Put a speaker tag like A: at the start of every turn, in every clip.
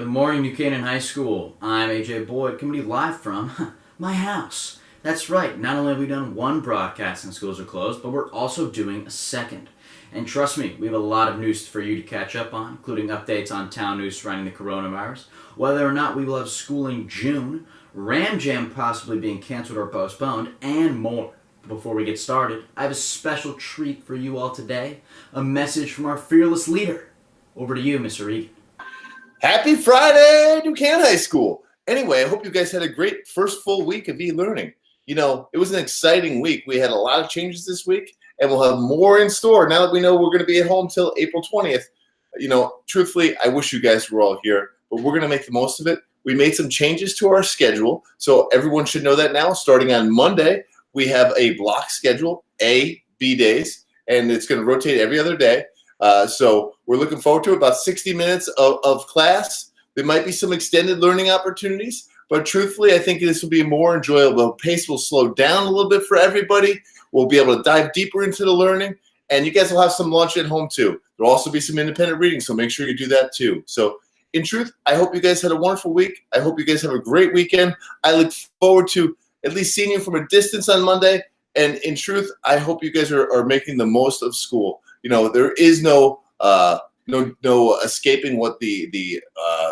A: Good morning, New Canaan High School. I'm AJ Boyd, coming to you live from my house. That's right, not only have we done one broadcast and schools are closed, but we're also doing a second. And trust me, we have a lot of news for you to catch up on, including updates on town news surrounding the coronavirus, whether or not we will have school in June, Ram Jam possibly being canceled or postponed, and more. Before we get started, I have a special treat for you all today, a message from our fearless leader. Over to you, Mr. Regan.
B: Happy Friday, New Canaan High School. Anyway, I hope you guys had a great first full week of e-learning. You know, it was an exciting week. We had a lot of changes this week, and we'll have more in store now that we know we're going to be at home till April 20th. You know, truthfully, I wish you guys were all here, but we're going to make the most of it. We made some changes to our schedule, so everyone should know that now. Starting on Monday, we have a block schedule, A, B days, and it's going to rotate every other day. So we're looking forward to about 60 minutes of class. There might be some extended learning opportunities, but truthfully, I think this will be more enjoyable. Pace will slow down a little bit for everybody. We'll be able to dive deeper into the learning, and you guys will have some lunch at home too. There'll also be some independent reading, so make sure you do that too. So in truth, I hope you guys had a wonderful week. I hope you guys have a great weekend. I look forward to at least seeing you from a distance on Monday, and in truth, I hope you guys are making the most of school. You know, there is no escaping what the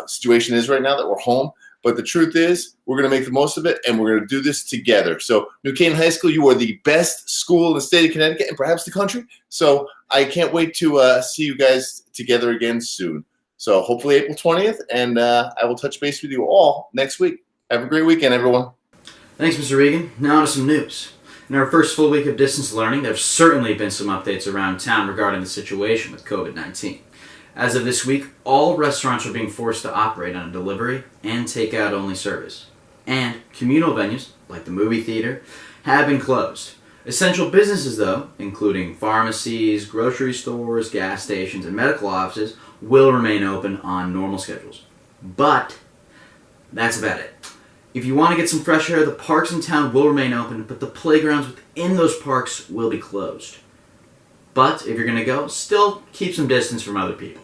B: situation is right now that we're home. But the truth is, we're going to make the most of it, and we're going to do this together. So, New Canaan High School, you are the best school in the state of Connecticut and perhaps the country. So, I can't wait to see you guys together again soon. So, hopefully April 20th, and I will touch base with you all next week. Have a great weekend, everyone.
A: Thanks, Mr. Regan. Now to some news. In our first full week of distance learning, there have certainly been some updates around town regarding the situation with COVID-19. As of this week, all restaurants are being forced to operate on a delivery and takeout only service. And communal venues, like the movie theater, have been closed. Essential businesses, though, including pharmacies, grocery stores, gas stations, and medical offices, will remain open on normal schedules. But that's about it. If you want to get some fresh air, the parks in town will remain open, but the playgrounds within those parks will be closed. But if you're going to go, still keep some distance from other people.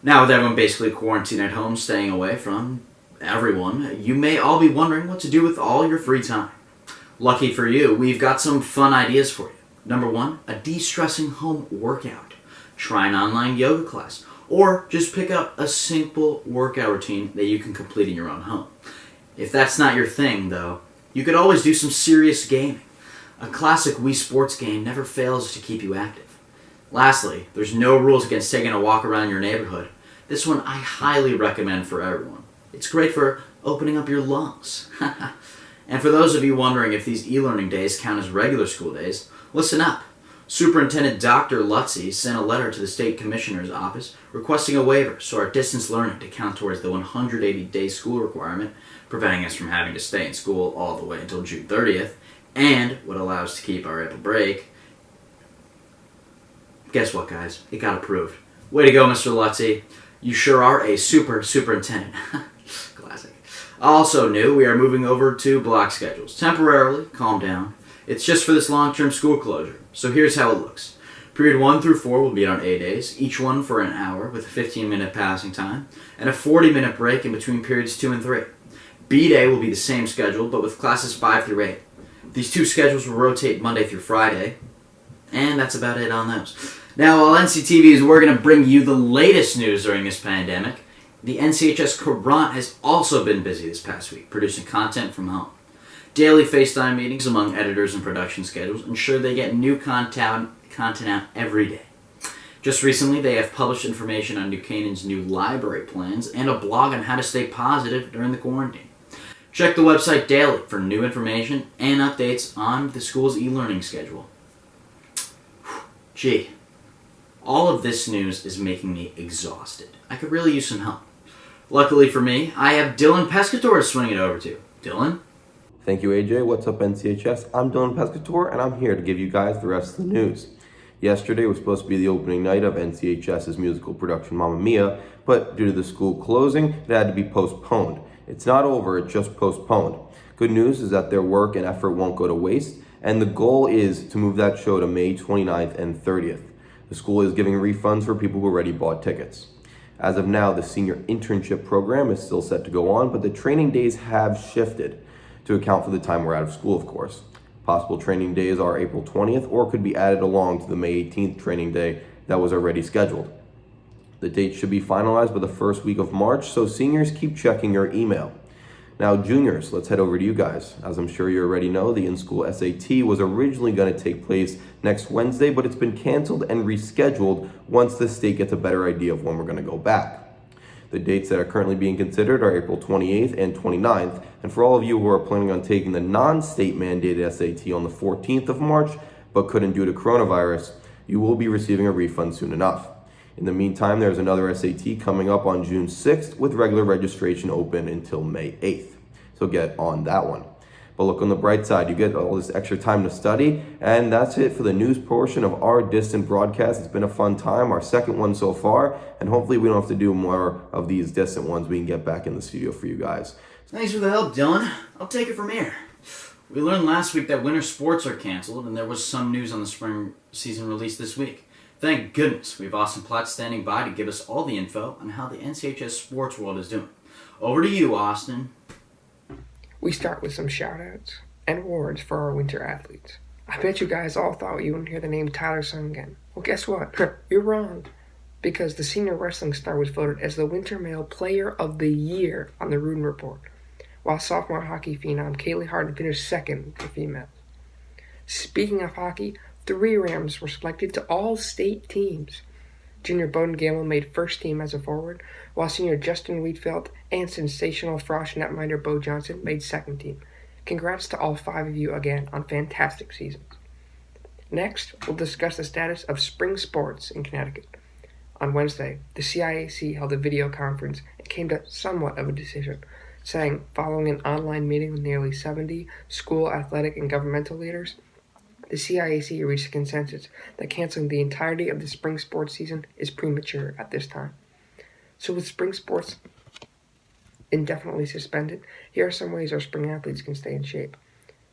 A: Now, with everyone basically quarantined at home, staying away from everyone, you may all be wondering what to do with all your free time. Lucky for you, we've got some fun ideas for you. Number one, a de-stressing home workout. Try an online yoga class, or just pick up a simple workout routine that you can complete in your own home. If that's not your thing, though, you could always do some serious gaming. A classic Wii Sports game never fails to keep you active. Lastly, there's no rules against taking a walk around your neighborhood. This one I highly recommend for everyone. It's great for opening up your lungs. And for those of you wondering if these e-learning days count as regular school days, listen up. Superintendent Dr. Lutzy sent a letter to the State Commissioner's office requesting a waiver so our distance learning to count towards the 180-day school requirement, preventing us from having to stay in school all the way until June 30th, and would allow us to keep our April break. Guess what, guys? It got approved. Way to go, Mr. Lutzy. You sure are a superintendent. Classic. Also new, we are moving over to block schedules. Temporarily, calm down. It's just for this long-term school closure. So here's how it looks. Period 1 through 4 will be on A days, each one for an hour with a 15-minute passing time, and a 40-minute break in between periods 2 and 3. B day will be the same schedule, but with classes 5 through 8. These two schedules will rotate Monday through Friday, and that's about it on those. Now, while NCTV is working to bring you the latest news during this pandemic, the NCHS Courant has also been busy this past week, producing content from home. Daily FaceTime meetings among editors and production schedules ensure they get new content out every day. Just recently, they have published information on New Canaan's new library plans and a blog on how to stay positive during the quarantine. Check the website daily for new information and updates on the school's e-learning schedule. Gee, all of this news is making me exhausted. I could really use some help. Luckily for me, I have Dylan Pescator to swing it over to. Dylan?
C: Thank you, AJ. What's up, NCHS? I'm Dylan Pescator, and I'm here to give you guys the rest of the news. Yesterday was supposed to be the opening night of NCHS's musical production Mamma Mia, but due to the school closing, it had to be postponed. It's not over, it's just postponed. Good news is that their work and effort won't go to waste, and the goal is to move that show to May 29th and 30th. The school is giving refunds for people who already bought tickets. As of now, the senior internship program is still set to go on, but the training days have shifted to account for the time we're out of school, of course. Possible training days are April 20th or could be added along to the May 18th training day that was already scheduled. The date should be finalized by the first week of March, so seniors keep checking your email. Now, juniors, let's head over to you guys. As I'm sure you already know, the in-school SAT was originally going to take place next Wednesday, but it's been canceled and rescheduled once the state gets a better idea of when we're going to go back. The dates that are currently being considered are April 28th and 29th, and for all of you who are planning on taking the non-state mandated SAT on the 14th of March, but couldn't due to coronavirus, you will be receiving a refund soon enough. In the meantime, there's another SAT coming up on June 6th with regular registration open until May 8th. So get on that one. But look on the bright side, you get all this extra time to study, and that's it for the news portion of our distant broadcast. It's been a fun time, our second one so far, and hopefully we don't have to do more of these distant ones. We can get back in the studio for you guys.
A: Thanks for the help, Dylan. I'll take it from here. We learned last week that winter sports are canceled, and there was some news on the spring season released this week. Thank goodness we have Austin Platt standing by to give us all the info on how the NCHS sports world is doing. Over to you, Austin.
D: We start with some shout-outs and awards for our winter athletes. I bet you guys all thought you wouldn't hear the name Tyler Sung again. Well, guess what? You're wrong. Because the senior wrestling star was voted as the Winter Male Player of the Year on the Rudin Report, while sophomore hockey phenom Kaylee Harden finished second for females. Speaking of hockey, 3 Rams were selected to all-state teams. Junior Bowden Gamble made first team as a forward, while senior Justin Wheatfield and sensational Frosh netminder Bo Johnson made second team. Congrats to all 5 of you again on fantastic seasons. Next, we'll discuss the status of spring sports in Connecticut. On Wednesday, the CIAC held a video conference and came to somewhat of a decision, saying, following an online meeting with nearly 70 school, athletic, and governmental leaders, the CIAC reached a consensus that canceling the entirety of the spring sports season is premature at this time. So with spring sports indefinitely suspended, here are some ways our spring athletes can stay in shape.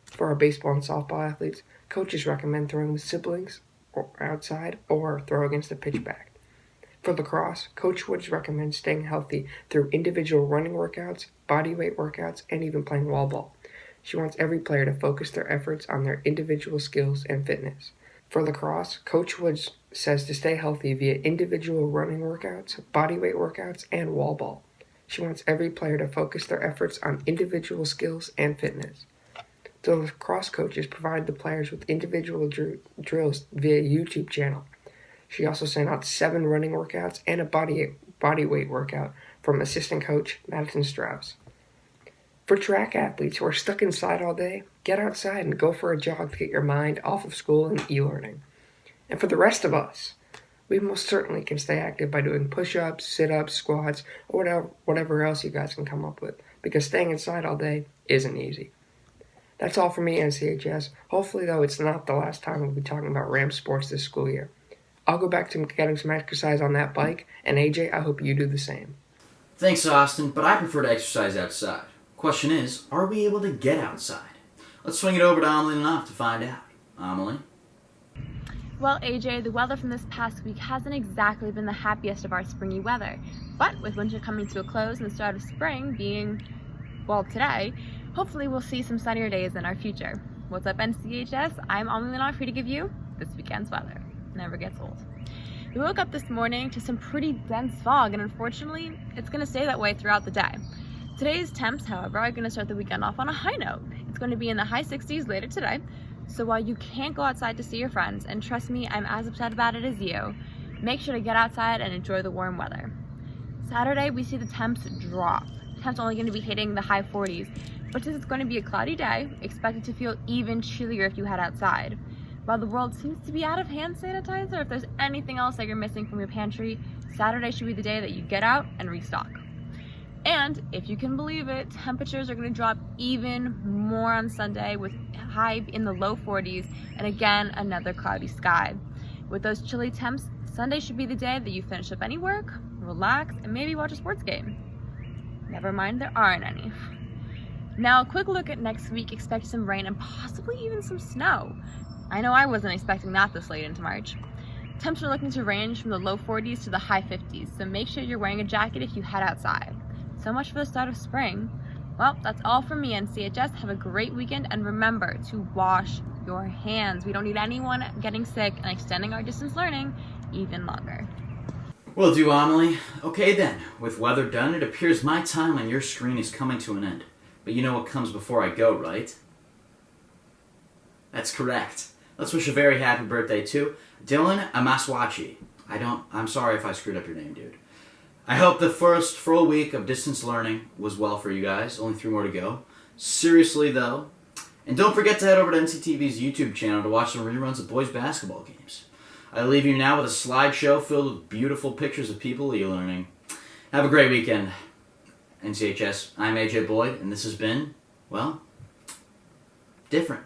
D: For our baseball and softball athletes, coaches recommend throwing with siblings or outside or throw against a pitchback. For lacrosse, Coach Woods recommends staying healthy through individual running workouts, body weight workouts, and even playing wall ball. She wants every player to focus their efforts on their individual skills and fitness. For lacrosse, Coach Woods says to stay healthy via individual running workouts, body weight workouts, and wall ball. She wants every player to focus their efforts on individual skills and fitness. The lacrosse coaches provide the players with individual drills via YouTube channel. She also sent out 7 running workouts and a body weight workout from assistant coach Madison Strauss. For track athletes who are stuck inside all day, get outside and go for a jog to get your mind off of school and e-learning. And for the rest of us, we most certainly can stay active by doing push-ups, sit-ups, squats, or whatever else you guys can come up with, because staying inside all day isn't easy. That's all for me, NCHS. Hopefully, though, it's not the last time we'll be talking about Ram sports this school year. I'll go back to getting some exercise on that bike, and AJ, I hope you do the same.
A: Thanks, Austin, but I prefer to exercise outside. Question is, are we able to get outside? Let's swing it over to Amelie and Knopf to find out. Amelie?
E: Well, AJ, the weather from this past week hasn't exactly been the happiest of our springy weather. But with winter coming to a close and the start of spring being, well, today, hopefully we'll see some sunnier days in our future. What's up, NCHS? I'm Amelie Knopf here to give you this weekend's weather. Never gets old. We woke up this morning to some pretty dense fog, and unfortunately, it's going to stay that way throughout the day. Today's temps, however, are going to start the weekend off on a high note. It's going to be in the high 60s later today, so while you can't go outside to see your friends, and trust me, I'm as upset about it as you, make sure to get outside and enjoy the warm weather. Saturday, we see the temps drop. Temps only going to be hitting the high 40s, but since it's going to be a cloudy day, expect it to feel even chillier if you head outside. While the world seems to be out of hand sanitizer, if there's anything else that you're missing from your pantry, Saturday should be the day that you get out and restock. And if you can believe it, temperatures are going to drop even more on Sunday with high in the low 40s and again another cloudy sky. With those chilly temps, Sunday should be the day that you finish up any work, relax, and maybe watch a sports game. Never mind, there aren't any. Now a quick look at next week. Expect some rain and possibly even some snow. I know I wasn't expecting that this late into March. Temps are looking to range from the low 40s to the high 50s, so make sure you're wearing a jacket if you head outside. So much for the start of spring. Well, that's all from me, NCHS. Have a great weekend, and remember to wash your hands. We don't need anyone getting sick and extending our distance learning even longer.
A: Will do, Amelie. Okay then, with weather done, it appears my time on your screen is coming to an end. But you know what comes before I go, right? That's correct. Let's wish a very happy birthday to Dylan Amaswachi. I'm sorry if I screwed up your name, dude. I hope the first full week of distance learning was well for you guys. Only 3 more to go. Seriously, though. And don't forget to head over to NCTV's YouTube channel to watch some reruns of boys basketball games. I leave you now with a slideshow filled with beautiful pictures of people e-learning. Have a great weekend, NCHS. I'm AJ Boyd, and this has been, well, different.